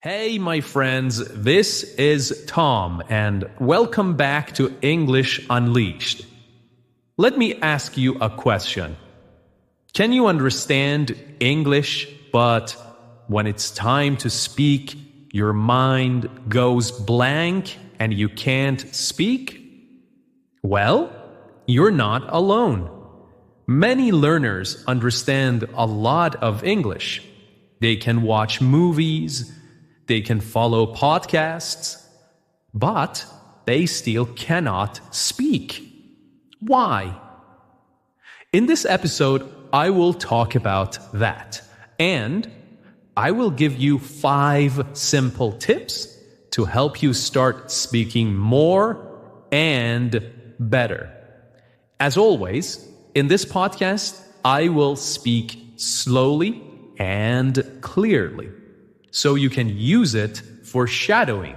Hey, my friends, this is Tom, and welcome back to English Unleashed. Let me ask you a question. Can you understand English, but when it's time to speak, your mind goes blank and you can't speak? Well, you're not alone. Many learners understand a lot of English. They can watch movies, they can follow podcasts, but they still cannot speak. Why? In this episode, I will talk about that, and I will give you 5 simple tips to help you start speaking more and better. As always, in this podcast, I will speak slowly and clearly, so you can use it for shadowing.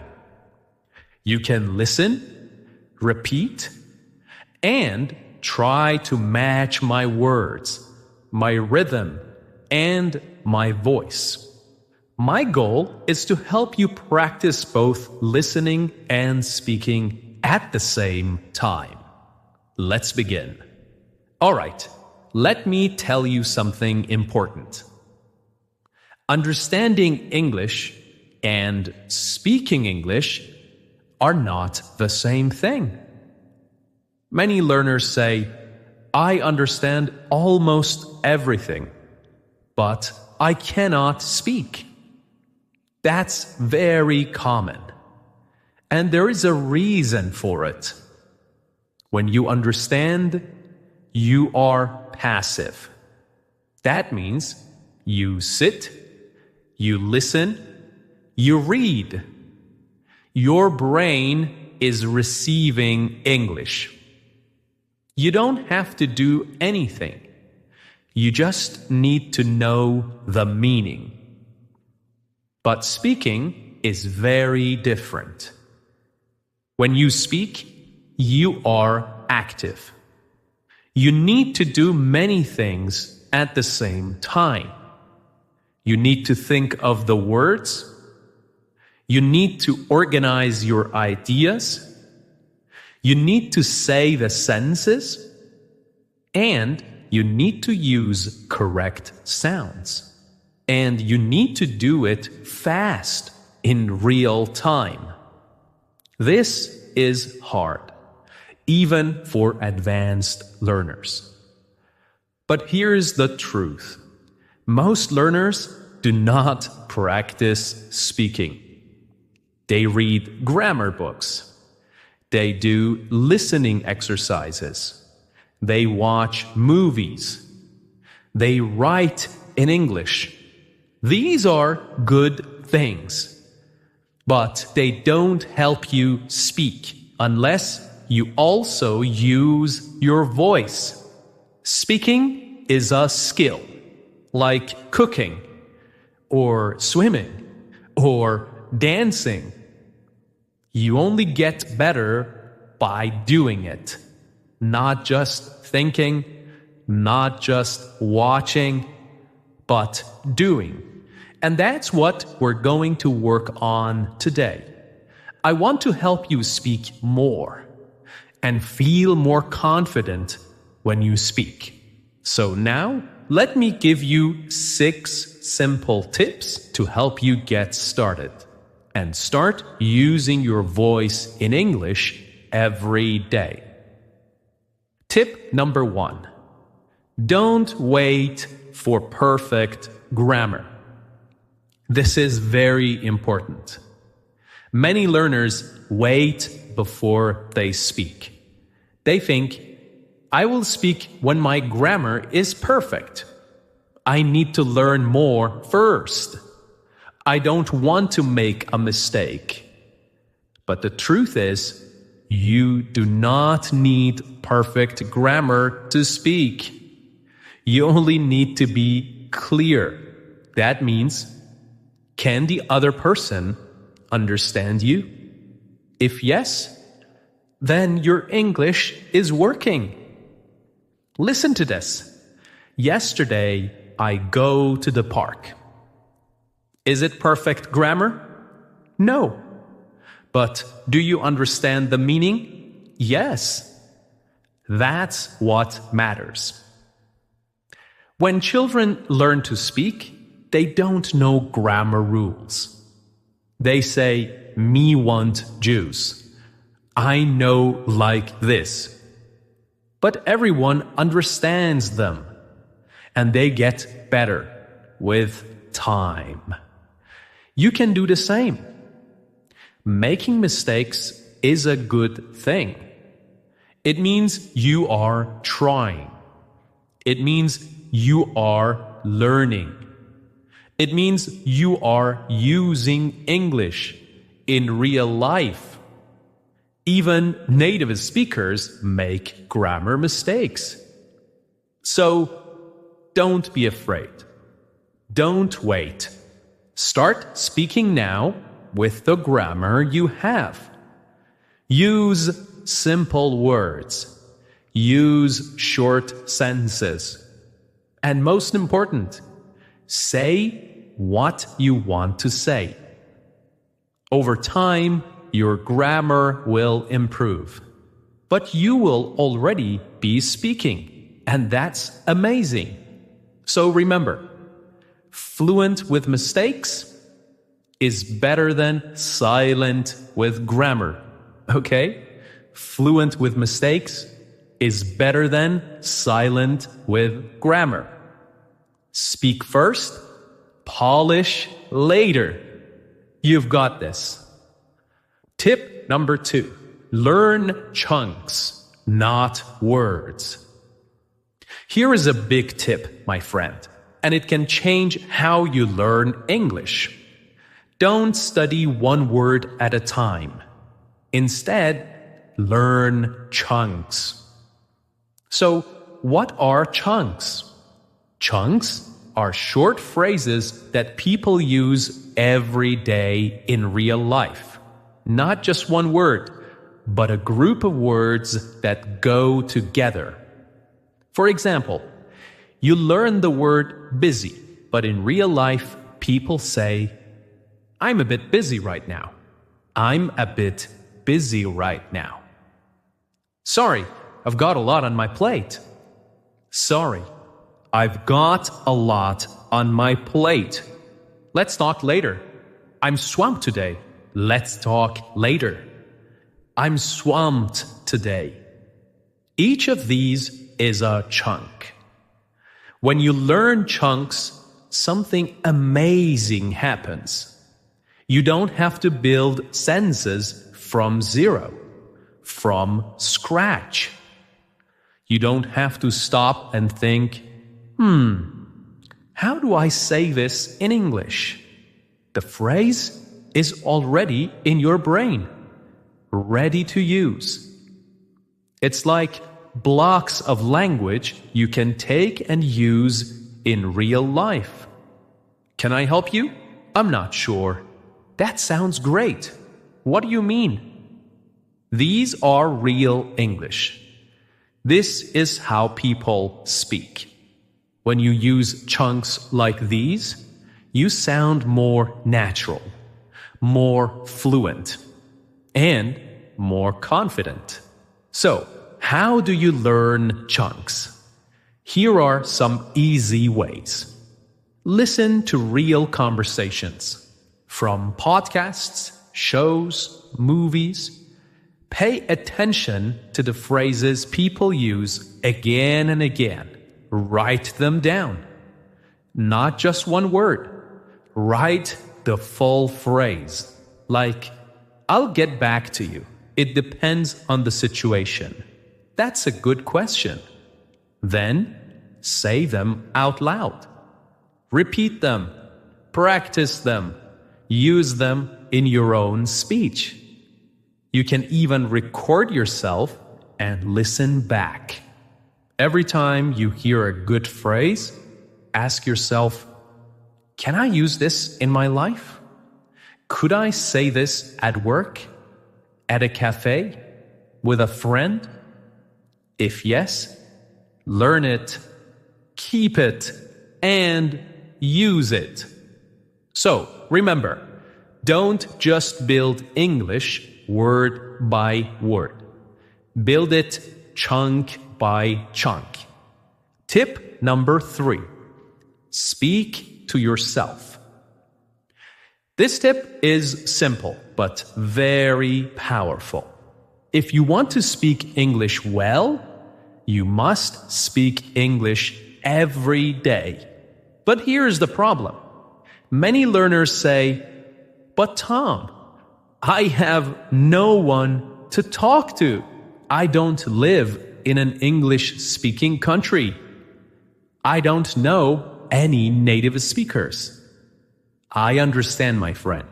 You can listen, repeat, and try to match my words, my rhythm, and my voice. My goal is to help you practice both listening and speaking at the same time. Let's begin. All right, let me tell you something important. Understanding English and speaking English are not the same thing. Many learners say, I understand almost everything, but I cannot speak. That's very common, and there is a reason for it. When you understand, you are passive. That means you sit, you listen, you read. Your brain is receiving English. You don't have to do anything. You just need to know the meaning. But speaking is very different. When you speak, you are active. You need to do many things at the same time. You need to think of the words. You need to organize your ideas. You need to say the sentences. And you need to use correct sounds. And you need to do it fast, in real time. This is hard, even for advanced learners. But here's the truth. Most learners do not practice speaking. They read grammar books. They do listening exercises. They watch movies. They write in English. These are good things. But they don't help you speak unless you also use your voice. Speaking is a skill, like cooking, or swimming, or dancing. You only get better by doing it, not just thinking, not just watching, but doing. And that's what we're going to work on today. I want to help you speak more and feel more confident when you speak. So now, let me give you 6 simple tips to help you get started and start using your voice in English every day. Tip number 1. Don't wait for perfect grammar. This is very important. Many learners wait before they speak. They think, I will speak when my grammar is perfect. I need to learn more first. I don't want to make a mistake. But the truth is, you do not need perfect grammar to speak. You only need to be clear. That means, can the other person understand you? If yes, then your English is working. Listen to this. Yesterday, I go to the park. Is it perfect grammar? No. But do you understand the meaning? Yes. That's what matters. When children learn to speak, they don't know grammar rules. They say, "Me want juice." "I know like this." But everyone understands them, and they get better with time. You can do the same. Making mistakes is a good thing. It means you are trying. It means you are learning. It means you are using English in real life. Even native speakers make grammar mistakes. So don't be afraid. Don't wait. Start speaking now with the grammar you have. Use simple words. Use short sentences. And most important, say what you want to say. Over time, your grammar will improve. But you will already be speaking, and that's amazing. So remember, fluent with mistakes is better than silent with grammar. Okay? Fluent with mistakes is better than silent with grammar. Speak first, polish later. You've got this. Tip number 2. Learn chunks, not words. Here is a big tip, my friend, and it can change how you learn English. Don't study one word at a time. Instead, learn chunks. So, what are chunks? Chunks are short phrases that people use every day in real life. Not just one word, but a group of words that go together. For example, you learn the word busy, but in real life, people say, "I'm a bit busy right now." "I'm a bit busy right now." "Sorry, I've got a lot on my plate." "Sorry, I've got a lot on my plate." "Let's talk later." "I'm swamped today." "Let's talk later." "I'm swamped today." Each of these is a chunk. When you learn chunks, something amazing happens. You don't have to build sentences from zero, from scratch. You don't have to stop and think, how do I say this in English? The phrase is already in your brain, ready to use. It's like blocks of language you can take and use in real life. Can I help you? I'm not sure. That sounds great. What do you mean? These are real English. This is how people speak. When you use chunks like these, you sound more natural, more fluent, and more confident. So, how do you learn chunks? Here are some easy ways. Listen to real conversations from podcasts, shows, movies. Pay attention to the phrases people use again and again. Write them down. Not just one word. Write the full phrase. Like, "I'll get back to you. It depends on the situation." That's a good question. Then, say them out loud. Repeat them. Practice them. Use them in your own speech. You can even record yourself and listen back. Every time you hear a good phrase, ask yourself, can I use this in my life? Could I say this at work? At a cafe? With a friend? If yes, learn it, keep it, and use it. So, remember, Don't just build English word by word. Build it chunk by chunk. Tip number 3. Speak to yourself. This tip is simple but very powerful. If you want to speak English well, you must speak English every day. But here's the problem. Many learners say, "But Tom, I have no one to talk to. I don't live in an English-speaking country. I don't know any native speakers." I understand, my friend.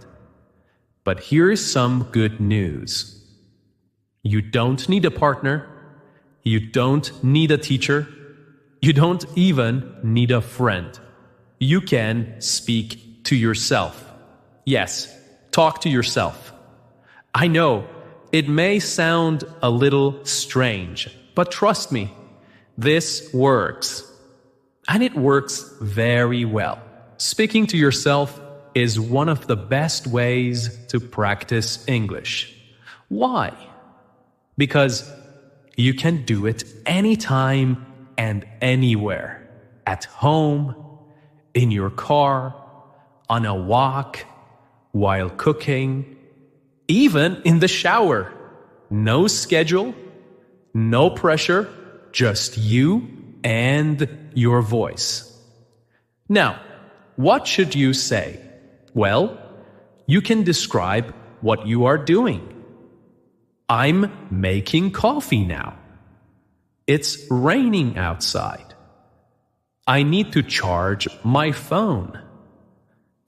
But here's some good news. You don't need a partner. You don't need a teacher. You don't even need a friend. You can speak to yourself. Yes, talk to yourself. I know it may sound a little strange, but trust me, this works. And it works very well. Speaking to yourself is one of the best ways to practice English. Why? Because you can do it anytime and anywhere. At home, in your car, on a walk, while cooking, even in the shower. No schedule, no pressure, just you and your voice. Now, what should you say? Well, you can describe what you are doing. I'm making coffee now. It's raining outside. I need to charge my phone.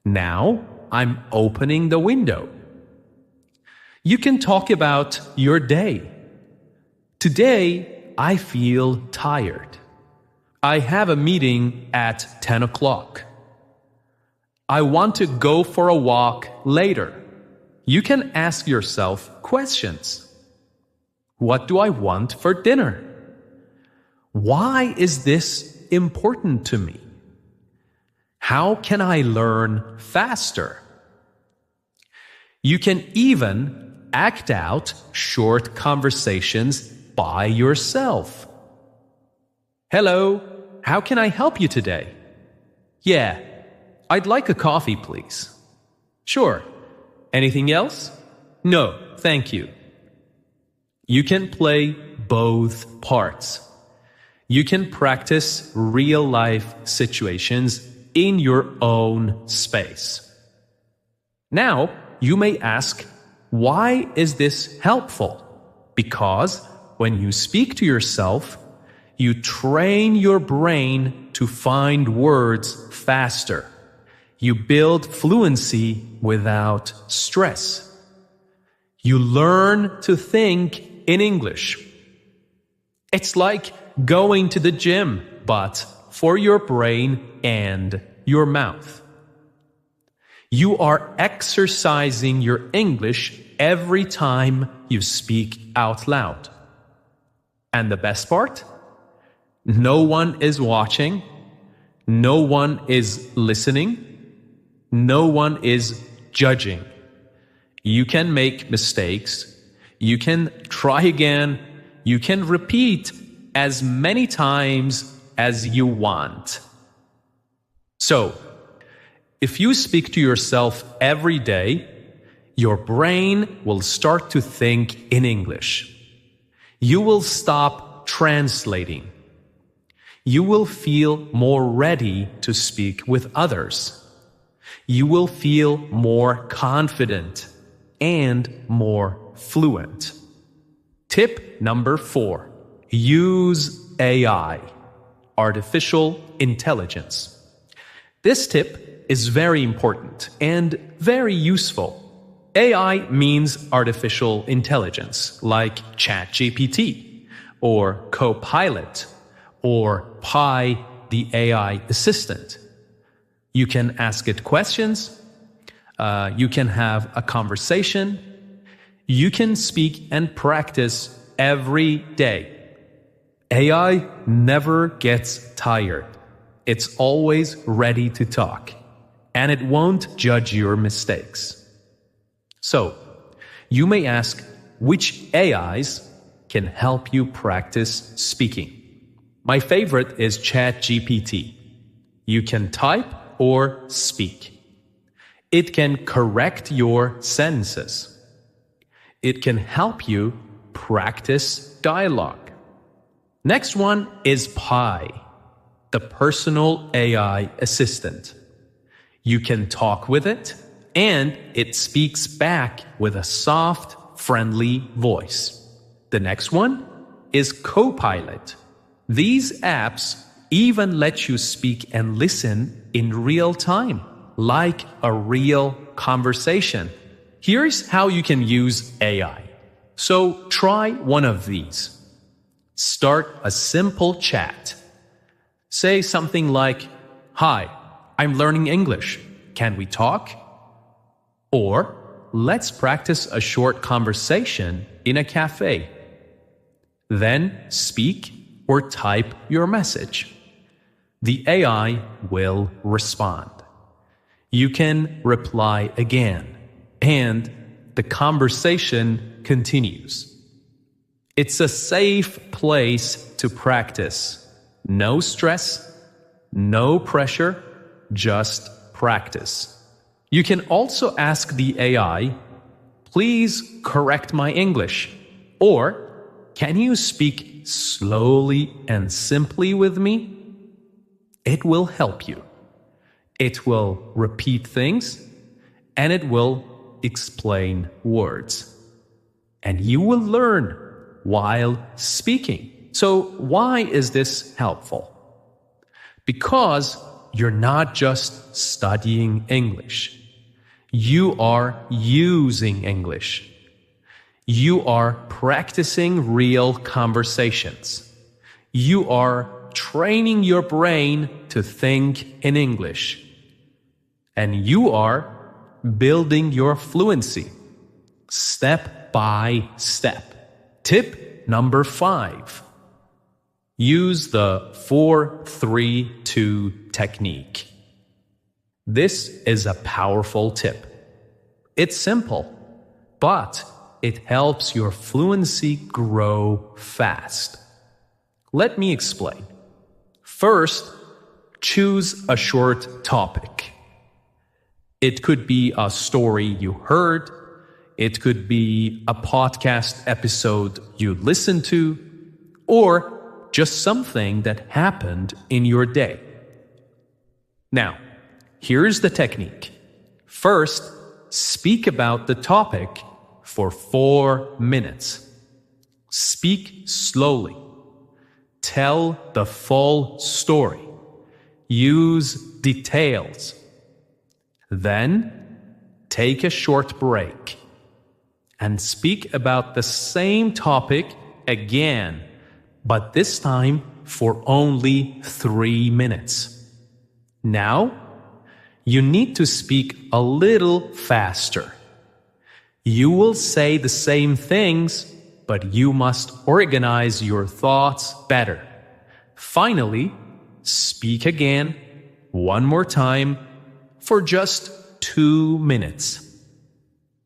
Now I'm opening the window. You can talk about your day. Today, I feel tired. I have a meeting at 10 o'clock. I want to go for a walk later. You can ask yourself questions. What do I want for dinner? Why is this important to me? How can I learn faster? You can even act out short conversations by yourself. Hello, how can I help you today? Yeah, I'd like a coffee, please. Sure. Anything else? No, thank you. You can play both parts. You can practice real-life situations in your own space. Now, you may ask, why is this helpful? Because when you speak to yourself, you train your brain to find words faster. You build fluency without stress. You learn to think in English. It's like going to the gym, but for your brain and your mouth. You are exercising your English every time you speak out loud. And the best part? No one is watching. No one is listening. No one is judging. You can make mistakes. You can try again. You can repeat as many times as you want. So, if you speak to yourself every day, your brain will start to think in English. You will stop translating. You will feel more ready to speak with others. You will feel more confident and more fluent. Tip number 4. Use AI, artificial intelligence. This tip is very important and very useful. AI means artificial intelligence, like ChatGPT, or Copilot, or Pi, the AI assistant. You can ask it questions. You can have a conversation. You can speak and practice every day. AI never gets tired. It's always ready to talk, and it won't judge your mistakes. So, you may ask which AIs can help you practice speaking. My favorite is ChatGPT. You can type or speak. It can correct your sentences. It can help you practice dialogue. Next one is Pi, the personal AI assistant. You can talk with it, and it speaks back with a soft, friendly voice. The next one is Copilot. These apps even let you speak and listen in real time, like a real conversation. Here's how you can use AI. So try one of these. Start a simple chat. Say something like, "Hi, I'm learning English. Can we talk?" Or, "Let's practice a short conversation in a cafe." Then speak or type your message. The AI will respond. You can reply again, and the conversation continues. It's a safe place to practice. No stress, no pressure, just practice. You can also ask the AI, "Please correct my English," or "Can you speak slowly and simply with me?" It will help you. It will repeat things, and it will explain words. And you will learn while speaking. So why is this helpful? Because you're not just studying English. You are using English. You are practicing real conversations. You are training your brain to think in English. And you are building your fluency, step by step. Tip number 5. Use the 4-3-2 technique. This is a powerful tip. It's simple, but it helps your fluency grow fast. Let me explain. First, choose a short topic. It could be a story you heard. It could be a podcast episode you listened to, or just something that happened in your day. Now, here's the technique. First, speak about the topic for 4 minutes. Speak slowly. Tell the full story. Use details. Then, take a short break and speak about the same topic again, but this time for only 3 minutes. Now, you need to speak a little faster. You will say the same things, but you must organize your thoughts better. Finally, speak again, one more time, for just 2 minutes.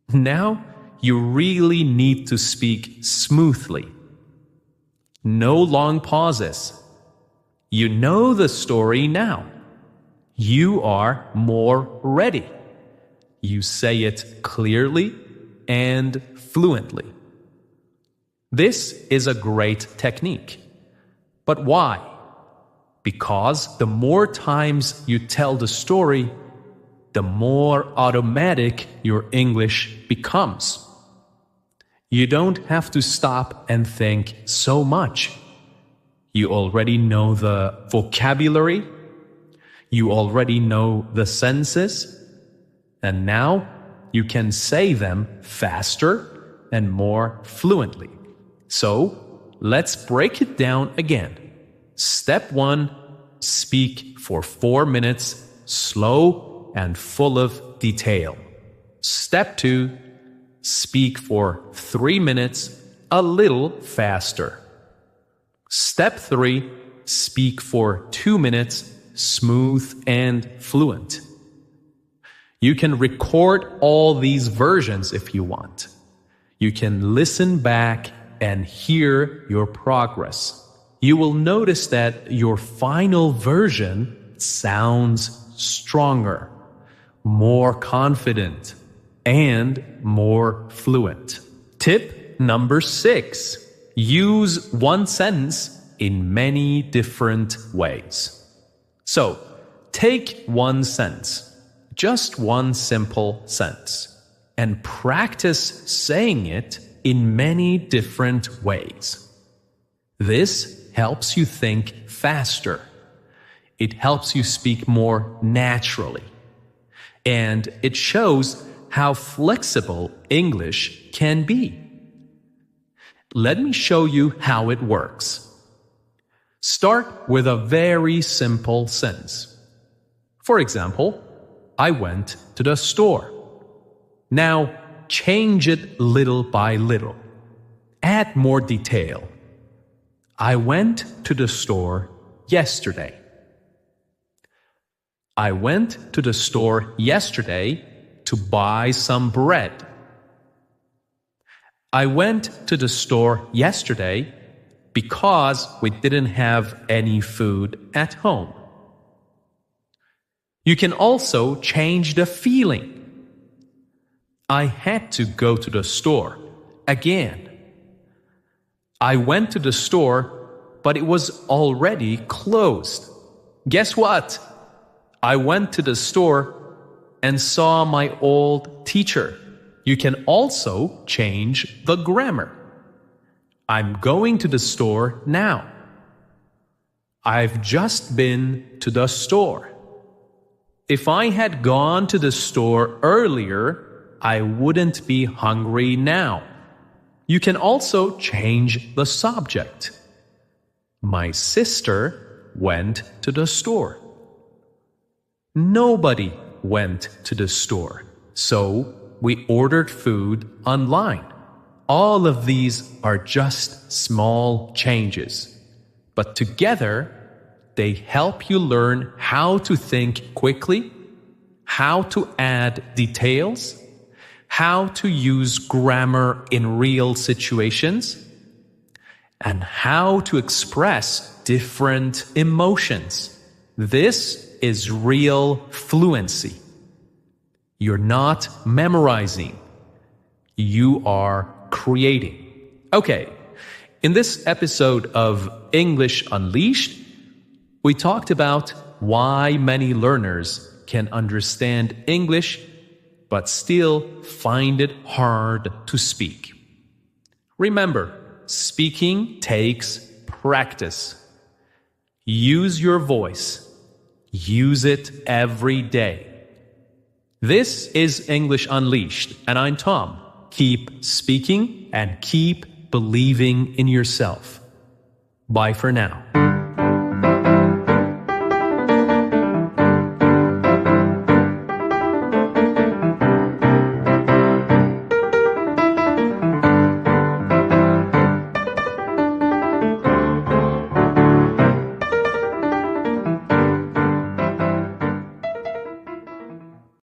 Now, you really need to speak smoothly. No long pauses. You know the story now. You are more ready. You say it clearly and fluently. This is a great technique. But why? Because the more times you tell the story, the more automatic your English becomes. You don't have to stop and think so much. You already know the vocabulary. You already know the sentences. And now you can say them faster and more fluently. So, let's break it down again. Step 1, speak for 4 minutes, slow and full of detail. Step 2, speak for 3 minutes, a little faster. Step 3, speak for 2 minutes, smooth and fluent. You can record all these versions if you want. You can listen back and hear your progress. You will notice that your final version sounds stronger, more confident, and more fluent. Tip number 6. Use one sentence in many different ways. So, take one sentence, just one simple sentence, and practice saying it in many different ways. This helps you think faster. It helps you speak more naturally. And it shows how flexible English can be. Let me show you how it works. Start with a very simple sentence. For example, I went to the store. Now, change it little by little. Add more detail. I went to the store yesterday. I went to the store yesterday to buy some bread. I went to the store yesterday because we didn't have any food at home. You can also change the feeling. I had to go to the store again. I went to the store, but it was already closed. Guess what? I went to the store and saw my old teacher. You can also change the grammar. I'm going to the store now. I've just been to the store. If I had gone to the store earlier, I wouldn't be hungry now. You can also change the subject. My sister went to the store. Nobody went to the store, so we ordered food online. All of these are just small changes, but together they help you learn how to think quickly, how to add details, how to use grammar in real situations, and how to express different emotions. This is real fluency. You're not memorizing. You are creating. Okay, in this episode of English Unleashed, we talked about why many learners can understand English but still find it hard to speak. Remember, speaking takes practice. Use your voice. Use it every day. This is English Unleashed, and I'm Tom. Keep speaking and keep believing in yourself. Bye for now.